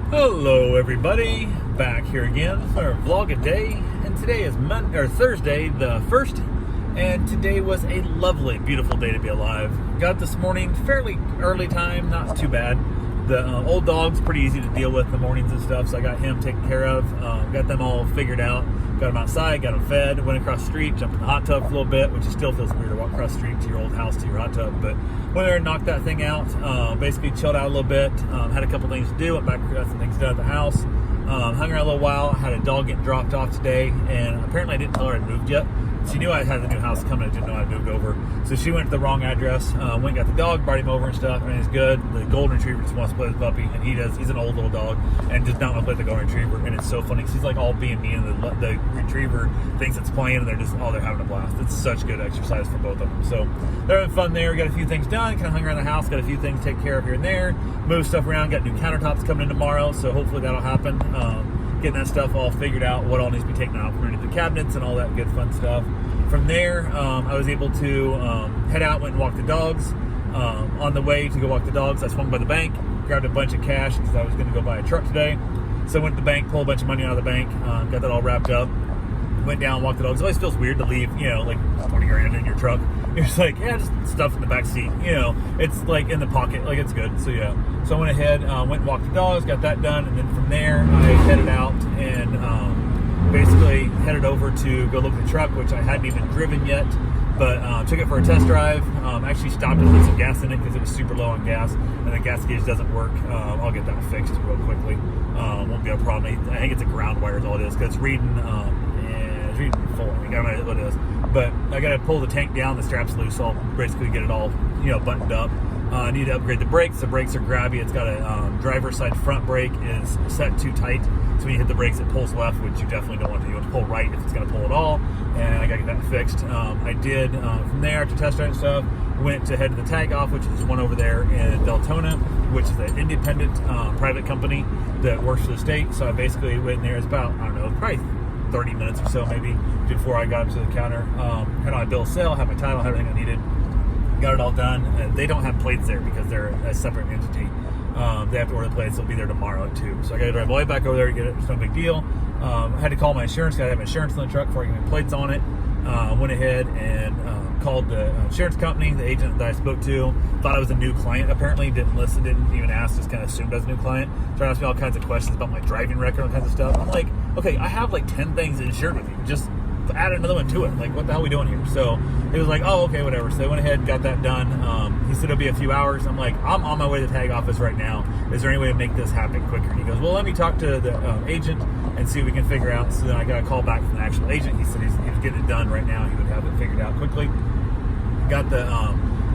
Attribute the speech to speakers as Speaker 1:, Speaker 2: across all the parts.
Speaker 1: Hello everybody, back here again for vlog a day, and today is Thursday the 1st, and today was a lovely, beautiful day to be alive. Got up this morning, fairly early time, not too bad. The old dog's pretty easy to deal with in the mornings and stuff, so I got him taken care of, got them all figured out, got him outside, got him fed, went across the street, jumped in the hot tub for a little bit, which it still feels weird to walk across the street to your old house to your hot tub, but went there and knocked that thing out, basically chilled out a little bit, had a couple things to do, went back and got some things done at the house, hung around a little while, had a dog get dropped off today, and apparently I didn't tell her I'd moved yet. She knew I had the new house coming, I didn't know I'd moved over. So she went to the wrong address, went and got the dog, brought him over and stuff, and he's good. The golden retriever just wants to play with the puppy, and he's an old little dog, and does not want to play with the golden retriever, and it's so funny, because he's like all being mean, and the retriever thinks it's playing, and they're having a blast. It's such good exercise for both of them. So they're having fun there. We got a few things done, kind of hung around the house, got a few things to take care of here and there, moved stuff around, got new countertops coming in tomorrow, so hopefully that'll happen. Getting that stuff all figured out, what all needs to be taken out from underneath the cabinets and all that good fun stuff. From there, I was able to head out, went and walk the dogs. On the way to go walk the dogs, I swung by the bank, grabbed a bunch of cash because I was going to go buy a truck today. So I went to the bank, pulled a bunch of money out of the bank, got that all wrapped up. Went down, walked the dogs. It always feels weird to leave, like 20 grand in your truck. You're just like, yeah, just stuff in the back seat. It's like in the pocket, like it's good. So yeah. So I went ahead, went and walked the dogs, got that done, and then from there I headed out and basically headed over to go look at the truck, which I hadn't even driven yet, but took it for a test drive. Actually stopped and put some gas in it because it was super low on gas, and the gas gauge doesn't work. I'll get that fixed real quickly. Won't be a problem. I think it's a ground wire is all it is, because it's reading full. I don't know what it is, but I got to pull the tank down. The strap's loose, so I'll basically get it all buttoned up. I need to upgrade the brakes. The brakes are grabby. It's got a driver's side front brake is set too tight, so when you hit the brakes it pulls left, which you definitely don't want to do. You want to pull right if it's going to pull at all, and I got to get that fixed. I did from there, after test drive and stuff, went to head to the tag off, which is one over there in Deltona, which is an independent private company that works for the state. So I basically went in there. It's about, I don't know, probably 30 minutes or so maybe before I got up to the counter. Had my bill of sale, had my title, had everything I needed, got it all done. They don't have plates there because they're a separate entity. They have to order the plates. They'll be there tomorrow at 2. So I got to drive all the way back over there to get it. It's no big deal. I had to call my insurance guy. I have insurance on the truck before I get my plates on it. Went ahead and called the insurance company, the agent that I spoke to. Thought I was a new client, apparently. Didn't listen, didn't even ask, just kind of assumed I was a new client. Tried to ask me all kinds of questions about my driving record, all kinds of stuff. I'm like, okay, I have like 10 things insured with you. Just add another one to it. Like, what the hell are we doing here? So he was like, oh, okay, whatever. So I went ahead and got that done. He said it'll be a few hours. I'm like, I'm on my way to the tag office right now. Is there any way to make this happen quicker? And he goes, well, let me talk to the agent and see what we can figure out. So then I got a call back from the actual agent. He said he was getting it done right now. He would have it figured out quickly. Got the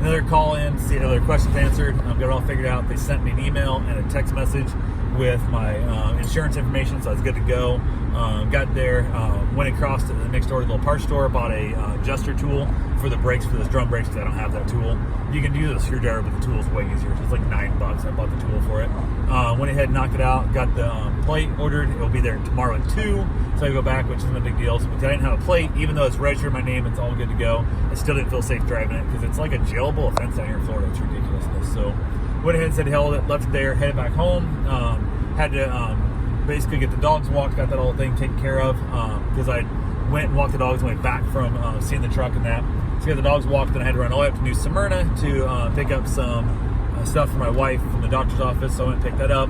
Speaker 1: another call in, see another questions answered. Got it all figured out. They sent me an email and a text message with my insurance information, so I was good to go. Got there, went across to the next door to the little parts store, bought a adjuster tool for the brakes, for those drum brakes, because I don't have that tool. You can use a screwdriver, but the tool's way easier. So it's like $9. I bought the tool for it. Went ahead and knocked it out, got the plate ordered. It'll be there tomorrow at 2, so I go back, which isn't a big deal. So because I didn't have a plate, even though it's registered in my name, it's all good to go. I still didn't feel safe driving it because it's like a jailable offense down here in Florida. It's ridiculousness. So went ahead and said hell, left it there, headed back home. Had to basically get the dogs walked, got that whole thing taken care of, because I went and walked the dogs, went back from seeing the truck and that. So got the dogs walked, then I had to run all the way up to New Smyrna to pick up some stuff for my wife from the doctor's office. So I went and picked that up,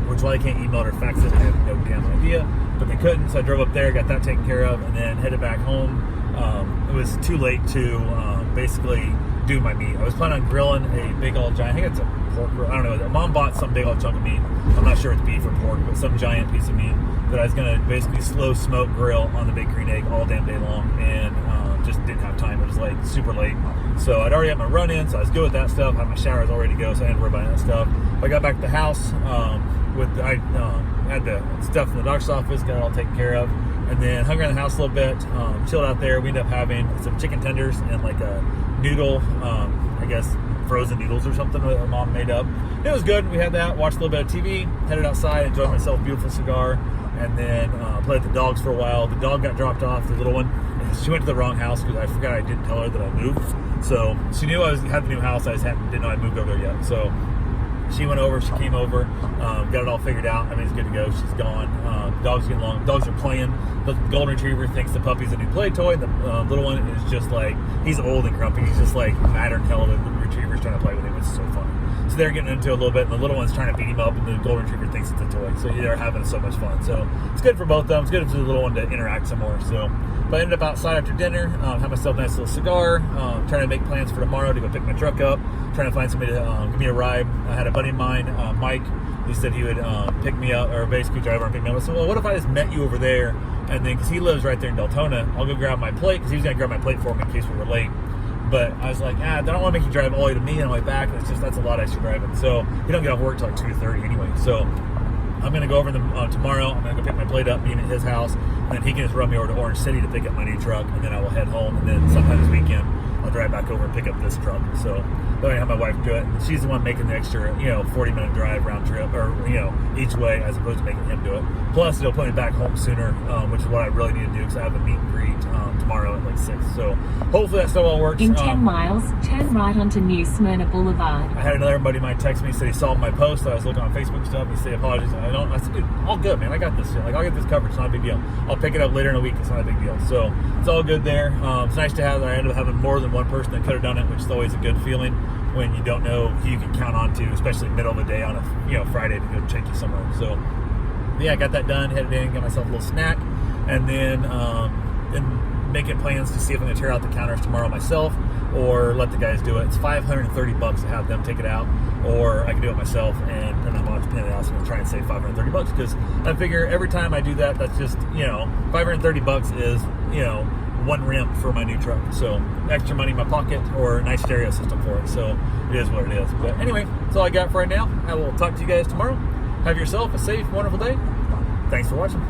Speaker 1: which why they can't email it or fax it, I have no damn idea, but they couldn't. So I drove up there, got that taken care of, and then headed back home. It was too late to basically do my meat. I was planning on grilling a big old giant, I think it's a pork grill, I don't know. Mom bought some big old chunk of meat. I'm not sure it's beef or pork, but some giant piece of meat that I was going to basically slow smoke grill on the Big Green Egg all damn day long, and just didn't have time. It was like super late. So I'd already had my run in, so I was good with that stuff. Had my showers all ready to go, so I didn't worry about that stuff. I got back to the house, I had the stuff from the doctor's office, got it all taken care of, and then hung around the house a little bit, chilled out there. We ended up having some chicken tenders and like a noodle, I guess frozen noodles or something that Mom made up. It was good. We had that, watched a little bit of TV, headed outside, enjoyed myself, beautiful cigar, and then played with the dogs for a while. The dog got dropped off, the little one. She went to the wrong house because I forgot I didn't tell her that I moved. So she knew I had the new house, I just didn't know I moved over there yet. So She went over, she came over, got it all figured out. I mean, it's good to go. She's gone. Dogs getting along. Dogs are playing. The golden retriever thinks the puppy's a new play toy. The little one is just like, he's old and grumpy. He's just like mad and hell that the retriever's trying to play with him. It's so fun. So they're getting into it a little bit, and the little one's trying to beat him up, and the golden retriever thinks it's a toy. So they're having so much fun. So it's good for both of them. It's good for the little one to interact some more. So, but I ended up outside after dinner, had myself a nice little cigar, trying to make plans for tomorrow to go pick my truck up, trying to find somebody to give me a ride. I had a buddy of mine, Mike, who said he would pick me up, or basically drive over and pick me up. I said, well, what if I just met you over there, and then, because he lives right there in Deltona, I'll go grab my plate, because he was going to grab my plate for me in case we were late. But I was like, I don't want to make you drive all the way to me and all the way back. That's a lot extra driving. So we don't get off work till like 2:30 anyway. So I'm going to go over tomorrow. I'm going to go pick my plate up, meet him at his house, and then he can just run me over to Orange City to pick up my new truck, and then I will head home. And then sometime this weekend, I'll drive back over and pick up this truck. So I'm going to have my wife do it. She's the one making the extra, 40-minute drive round trip, or, each way, as opposed to making him do it. Plus, it'll put me back home sooner, which is what I really need to do, because I have a meet and greet tomorrow at like 6. So hopefully that still all works.
Speaker 2: In 10 miles, turn right onto New Smyrna Boulevard.
Speaker 1: I had another buddy of mine text me, said he saw my post. I was looking on Facebook stuff. He said, apologies. I said, dude, all good, man. I got this. Like, I'll get this covered. It's not a big deal. I'll pick it up later in a week. It's not a big deal. So it's all good there. It's nice to have that. I ended up having more than one person that could have done it, which is always a good feeling when you don't know who you can count on to, especially middle of the day on a Friday to go take you somewhere. So yeah, I got that done, headed in, got myself a little snack, and then making plans to see if I'm going to tear out the counters tomorrow myself or let the guys do it. It's $530 to have them take it out, or I can do it myself, and then I'm going to pay the house. I'm going to try and save $530 because I figure every time I do that, that's just, $530 is, one rim for my new truck. So extra money in my pocket, or a nice stereo system for it. So it is what it is. But anyway, that's all I got for right now. I will talk to you guys tomorrow. Have yourself a safe, wonderful day. Thanks for watching.